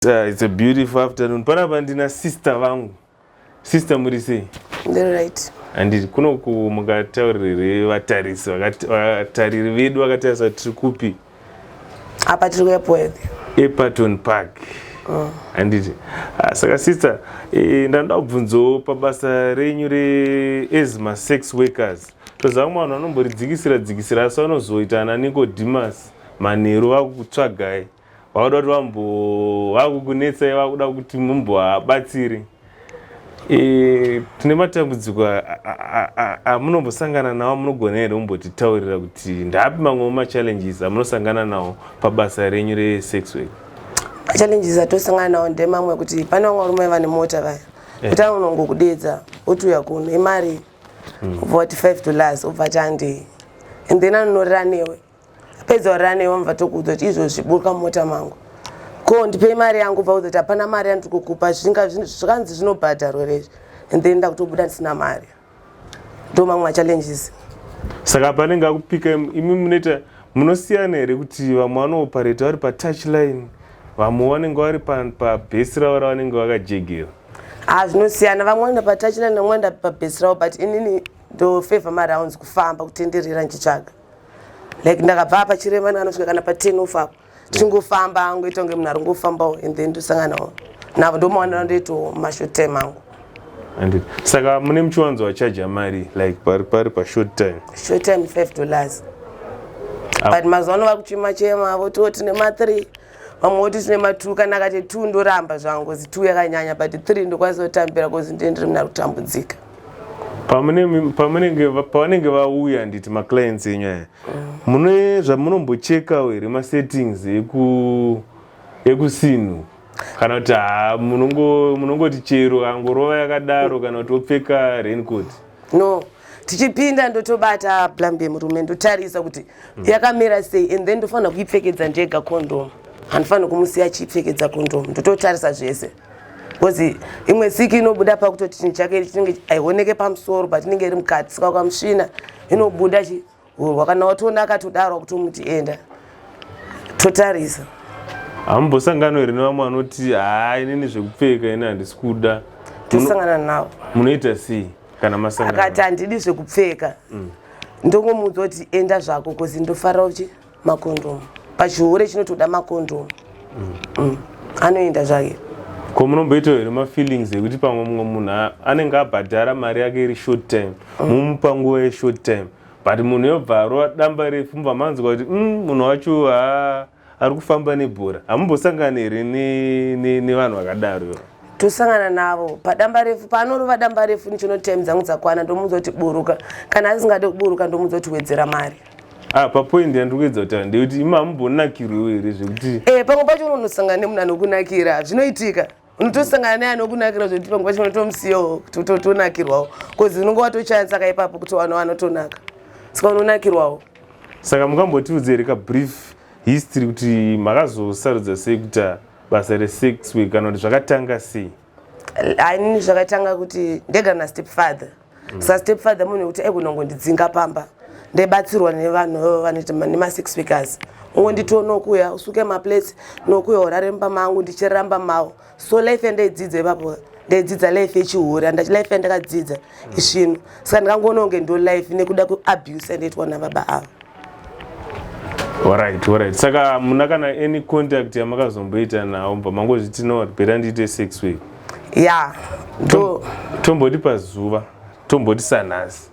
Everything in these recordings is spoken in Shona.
It's a beautiful afternoon. Panapa ndina sister vangu. Sister murise. Right. And kuno kumugataurire vatarisi vatariri vedu vakatarisa tiri kupi. Apa tiri kuyepoedhi. Epaton Park. Anditi. Saka sister, ndanda kubvunzo pabasa renyu reEzma sex workers. Tozamu vanhu vanomboridzikisira asi vanozoita Nicodemus manheru vakutsvagai. Vauda kuti vakukunetsai vakuda kuti mumbovabatsire. Tine matambudziko amunombosangana nawo, munogona here kumbotitaurira kuti ndapi mamwe machallenges amunosangana nawo pabasa renyu resex work? Challenges atosangana nawo ndemamwe kuti pane vamwe varume vane mota vaya kuti anongokudedza otuya kuno imari $45 obva chande and then anonorera newe pedza orera newe mubva tokuudza kuti izvozvi buruka mumota mangu ko ndipe mari yangu bva kuti hapana mari yandikukupa zvikanzi zvinobhadharwa rezvi and then ndakutobuda ndisina mari. Ndo mamwe machallenges. Saka panenge akupika imi munosiyana here kuti vamwe vanoopareta vari patouchline vamwe vanenge vari pabhesi ravo ravanenge vakajegera? Zvinosiyana, vamwe vanoenda patouchline vamwe vanoenda pabhesi ravo, but inini ndofavha marounds kufamba kutenderera ndichitsvaga. Like ndakabva apa chiremerera anosvika kana pa10 ofapo tichingofamba angoita kunge munhu ari ngofambawo and then ndosangana navo ndomaona ndoitawo mashort time angu. Saka mune muchiwanzo wachaja mari like pari pashort time? Short time $5. But mazuva ano vakuchema vototi nema3 vamwe voti tine ma2 kana akati 2 ndoramba zvangu kozi 2 yakanyanya but 3 ndokwanisa kutambira kozi ndendiri munhu ari kutambudzika. Pavanenge vauya nditi maclients enyu aya mune zvamunombochekawo here masettings ekusinhu kana kuti munongoti chero angorova yakadaro kana kuti opfeka raincoat? No, tichipinda ndotobata plumb yemurume ndotarisa kuti yakamira sei and then ndofanira kuipfekedza ndega condom, handifanira kumusiya achipfekedza condom, ndototarisa zvese because imwe siki inobuda pakutoti chinhu chake chinenge haioneke pamusoro but inenge iri mukati, saka ukamusvina inobuda chihurwa kana watoona akatodarwa kutomuti enda totarisa. Hamumbosangana here nevamwe vanoti inini zvekupfeka ini handisi kuda? Tosangana navo. Munoita sei kana masangana? Akati handidi zvekupfeka ndongomuudza kuti enda zvako kozi ndofarira uchi makondomu pachihure chinotoda makondomu anoenda zvake. Ko munomboita here mafeelings ekuti pamwe mumwe munhu anenge abhadhara mari yake iri short time mumupa nguva yeshort time but munhu yobva arova damba refu mubva manzwa kuti munhu wacho ari kufamba nebhora? Hamumbosangana here nevanhu vakadaro? Tosangana navo padamba refu, paanorova damba refu nichono time dzangu dzakwana ndomuudza kuti buruka, kana asingade kuburuka ndomuudza kuti wedzera mari. Papoint yandiri kuedza kutaura ndekuti imi hamumbonakirwewo here zvekuti pamwe pacho unonosangana nemunhu anokunakira, zvinoitika unotosangana neanokunakira zvokuti pamwe pacho unotomusiyawo kuti utotonakirwawo kozi unonge watochanisa kaipapo kuti vanhu vanotonaka saka unonakirwawo. Saka mukambotiudza here kabrief history kuti makazosarudza sei kuita basa resex work kana kuti zvakatanga sei? Inini zvakatanga kuti ndegara nastepfather. Saka stepfather munhu wekuti aigona kungondidzinga pamba ndaibatsirwa nevanhu vanoita nema6 workers. Ungonditiwo nokuya usuke maplates nokuya urare mumba mangu ndichiramba mavo. So life yandayidzidza ipapo ndaidzidza life yechihure, handati life yandakadzidza isvino, saka ndikangoona kunge ndo life nekuda kuabuse yandaitwa nababa avo. Alright. Saka muna kana any contact yamakazomboita nawo mba mangozviti no beta ndiite sex work? Yeah. Tomboti pazuva, tomboti sanhasi,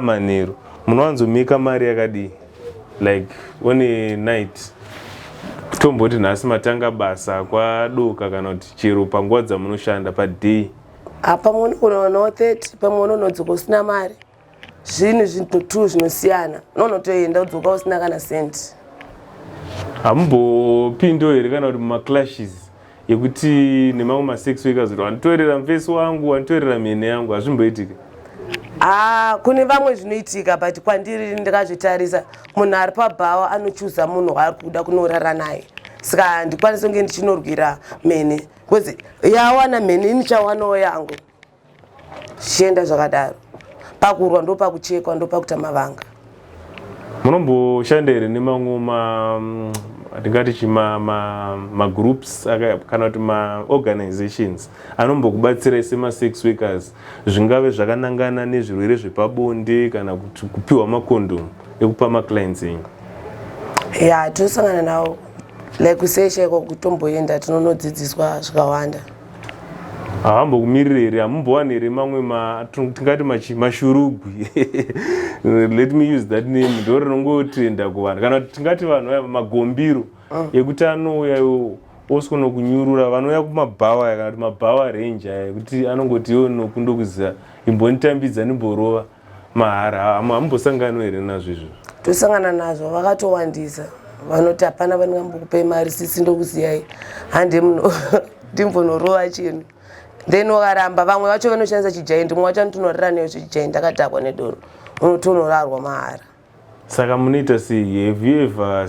manheru munowanzomeka mari yakadii? Like on a night tomboti nhasi matanga basa kwadoka kana kuti chero panguva dzamunoshanda paday? Pamwe unogona 30, pamwe unonodzoka usina mari. Zvinhu zvinhu zvinosiyana, unonotoenda udzoka usina kana senti. Hamumbopindawo here kana kuti mumaclashes yekuti nemamwe masex workers kuti wanotorera mufesi wangu, wanotorera mhene yangu, hazvimboitika? Kune vamwe zvinoitika but kwandiri ndakazvitarisa munhu ari pabhawa anochuza munhu waari kuda kunorara naye, saka handikwanisi kunge ndichinorwira mhene because yawana mhene inichawanawo yangu zvichienda zvakadaro. Pakurwa ndopakuchekwa ndopakutama vanga. Munomboshanda here nemamwe atingati ma groups kana kuti ma organizations anombokubatsirai sema sex workers zvingave zvakanangana nezvirwere zvepabonde kana kuti kupiwa makondom ekupa ma clients enyu? Ya tosangana nawo like kuseshe kutomboenda tinonodzidziswa zvakawanda. Hambokumirira here, hamumbowani here mamwe tingati mashurugwi let me use that name, ndo rinongotrenda kuvanhu kana tingati vanhu magombiro ekuti anouya oswona kunyurura vanouya kumabhawa kana kuti mabhawa range aya kuti anongoti iwo nokundokuziva imbonitambidza nimborova mahara. Hamumbosangana here nazvo izvo? Tosangana nazvo vakatowandisa vanoti hapana vanongambokupai mari sisi ndokuziyai hande ndimbonorova chinhu then wakaramba. Vamwe vacho vanoshandisa chijaindi, mumwe wacho anotonorira neyo chijaindi akadhakwa nedoro unotonorarwa mahara. Saka munoita sei? Have you ever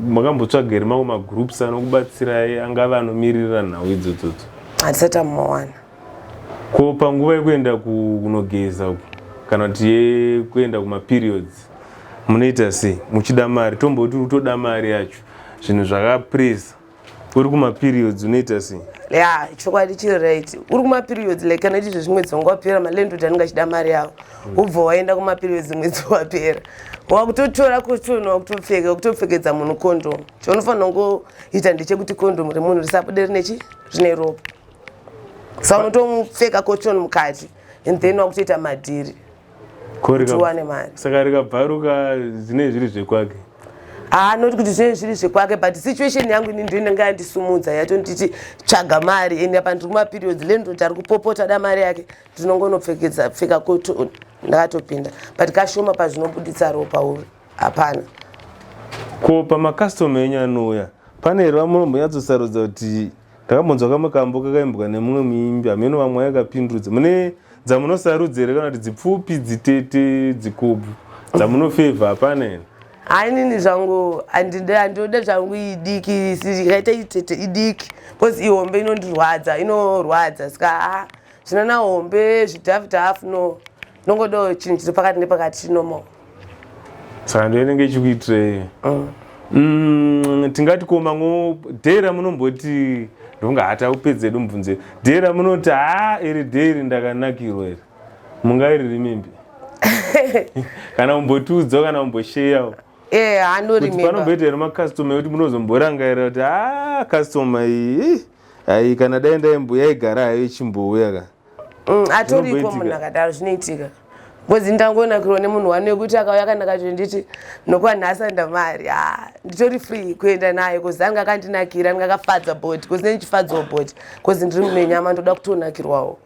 makambotsvaga here mamwe magroups anokubatsirai angava anomiririra nhau idzodzo? Hatisati mumawana. Ko panguva yekuenda kunogeza kana kuti kuenda kumaperiods munoita sei? Muchida mari, tomboti utoda mari yacho zvinhu zvakapresa uri kumaperiods unoita sei? Ya chokwadi chiri right. Uri kumaperiods like kana izvo zvimwedzi wangu wapera malandlord anenge achida mari yavo ubva waenda kumaperiods mwedzi wapera wakutotora kotono wakutopfeka wakutopfekedza munhu condom. Chaunofanira kungoita ndechekuti condom remunhu risabude rine rine ropa. Saka unotomupfeka kotono mukati and then wakutoita madhiri kuti uwane mari. Saka rikabvaruka zvinenge zviri zvekwake? Noti kuti zvinenge zviri zvekwake but situation yangu ini ndio inenge yandisumudza yatonditi tsvaga mari ende apa ndiri kumaperiods landlord ari kupopota da mari yake ndinongonopfeka kotono ndakatopinda but kashoma pazvinobuditsa ropa uri hapana. Ko pamakastoma enyu anouya pane here vamunombonyatsosarudza kuti ndakambonzwa kamwe kambo kakaimbwa nemumwe muimbi hameno vamwe yakapindurudza mune dzamunosarudza here kana kuti dzipfupi dzitete dzikobvu dzamunofevha hapana here? Inini zvangu handinoda zvangu idiki ikaita itete idiki because ihombe inorwadza saka zvinona hombe zvidhafudhafu no nongodawo chinhu chiri pakati nepakati chinomo. Saka ndo inenge ichikuitirei? Tingati ko mamwe dhera munomboti ndonga hata upedze dumubvunze dhera munoti iri dheri ndakanakirwa here mungairiri mimbi kana umbotiudzawo kana umbosheyawo? Anorimemba panomboita here makastoma ekuti munozomborangaira kuti kastoma iyi kana dai ndaimboyaigara hayo ichimbouya ka? Atoripo munhu akadaro zvinoitika because ndangonakirwa nemunhu wano yekuti akauya kana katonditi nokuva nhasi anda mari nditori free kuenda naye because anga akandinakira ndingakafadza body because nenichifadzawo body because ndiri mune nyama ndoda kutonakirwawo.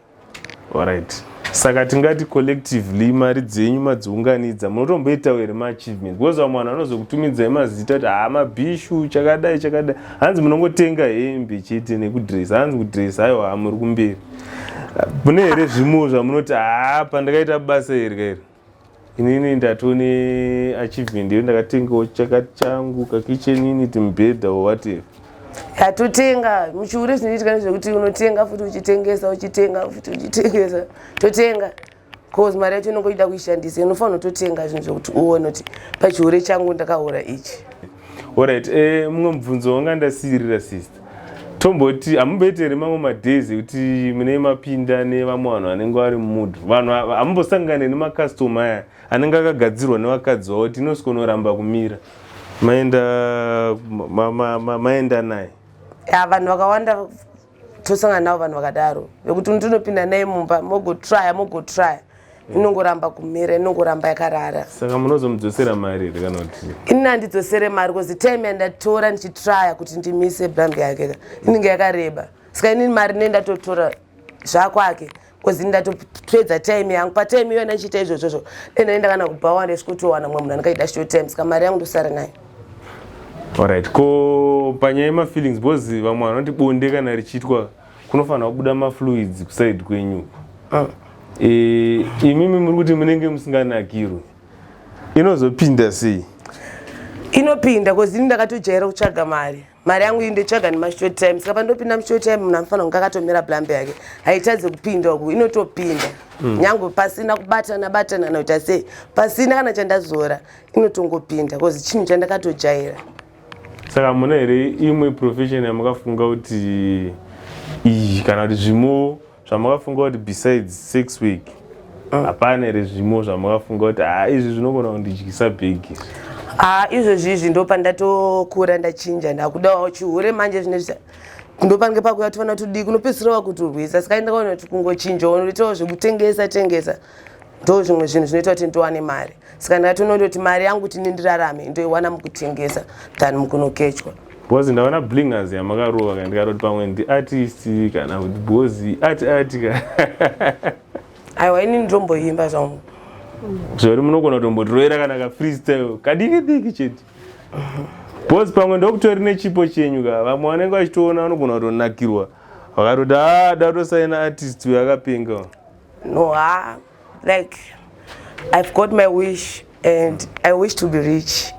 Alright. Saka tingati collectively mari dzenyu madziunganidza munotomboitawo here maachievement because vamwe vanhu vanozokutumidzai mazita kuti mabhishu chakadai chakadai hanzi munongotenga hembe chete nekudhiresa hanzi kudhiresa aiwa hamuri kumberi. Mune here zvimwewo zvamunoti pandakaita basa here kairi inini ndatone achievement iyo ndakatengawo chakati changu kakichen unit mubhedha or whatever? Totenga muchiure zvinoitika nezvekuti unotenga futi uchitengesa uchitenga futi uchitengesa totenga cause mari yacho inongoida kuishandisa unofanira kutotenga zvinhu zvokuti uone kuti pachiure changu ndakaura ichi. Alright, mumwe mubvunzo wanga ndasiyirira sister tomboti hamumboiti here mamwe madays ekuti mune mapinda nevamwe vanhu vanenge vari mumudhu vanhu hamumbosangane nemakastoma aya anenge akagadzirwa nevakadzi wavo kuti inosikonoramba kumira maenda naye? Vanhu vakawanda tosangana navo vanhu vakadaro vekuti ndinopinda naye mumba mogotry inongoramba kumira inongoramba yakarara. Saka munozomudzosera mari here kana kuti? Ini handidzosere mari because time yandatora ndichitrya kuti ndimise blambi yake inenge yakareba saka inini mari nendatotora zvakwake because ndatopedza time yangu patime iyona ichiita izvozvozvo endaenda kana kubhawa ndesikutowana mwe munhu anakaita short time saka mari yangu ndosara nayo. Alright, ko panyaya yemafeelings because vamwe vanoti bonde kana richiitwa kunofanira kubuda mafluids kuside kwenyu. Imimi muri kuti munenge musinganakirwi inozopinda sei? Inopinda because ini ndakatojaira kutsvaga mari yangu indotsvaga nemashort time saka pandopinda mushort time munhu anofanira kunge akatomira blambi yake haitadze kupinda uku inotopinda nyange pasina kubatana noita sei pasina kana chandazora inotongopinda because chinhu chandakatojaira. Saka muna here imwe profession yamakafunga kuti iyi kana kuti zvimo zvamakafunga kuti besides sex work hapana here zvimo zvamakafunga kuti izvi zvinogona kundidyisa bhegi? Izvozvizvi ndopandatokura ndachinja ndakudawo chihure manje zvinezvi ndopange pakuya tovana kuti dii kunopedzisirawo kuturwisa. Saka ndakaona kuti kungochinjawo noitawo zvekutengesa ndo zvimwe zvinhu zvinoita kuti ndowane mari. Saka ndakatoona kuti mari yangu kuti ndirarame ndoiwana mukutengesa than mukunokechwa. Because ndaona blingers yamakarova kana ndikati pamwe ndiartist kana kuti bozi ati aiwa ini ndomboimba zvangu zvori munogona kutombotiroera kana ka freestyle kadiki chete. Because pamwe ndokutori nechipo chenyu ka vamwe vanenge vachitoona vanogona kutonakirwa vakatoti datosaina artist yakapenga. No, like I've got my wish and I wish to be rich.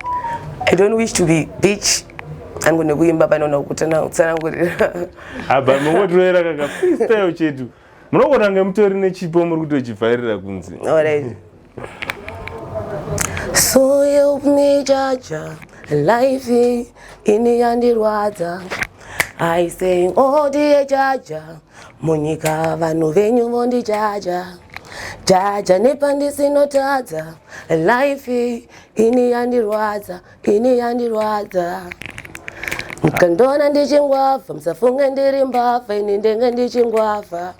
I don't wish to be bitch. I'm going to go in Babano Kutana Utsananguri. Aba mungotiroera kaka freestyle chetu. Munogona kunge mutori nechipo muri kutochivhairira kunzi. Alright. So help me Jaja, life ini yandirwadza. I say oh dear Jaja, munyika vanhu venyu vondijaja. Jaja nepandisinotaza, life ini yandirwadza. Mukandona ndichingwafa, msafunge ndiri mbafa, ini ndenge ndichingwafa.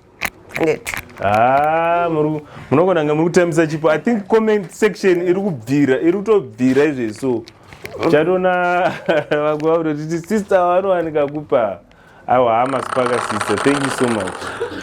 Munogona kunge muri kutambisa chipo. I think comment section iri kutobvira izvezvo. Chatona vakuva kutoti sister wanowanika kupa. Aiwa, hama sipaka sister. Thank you so much.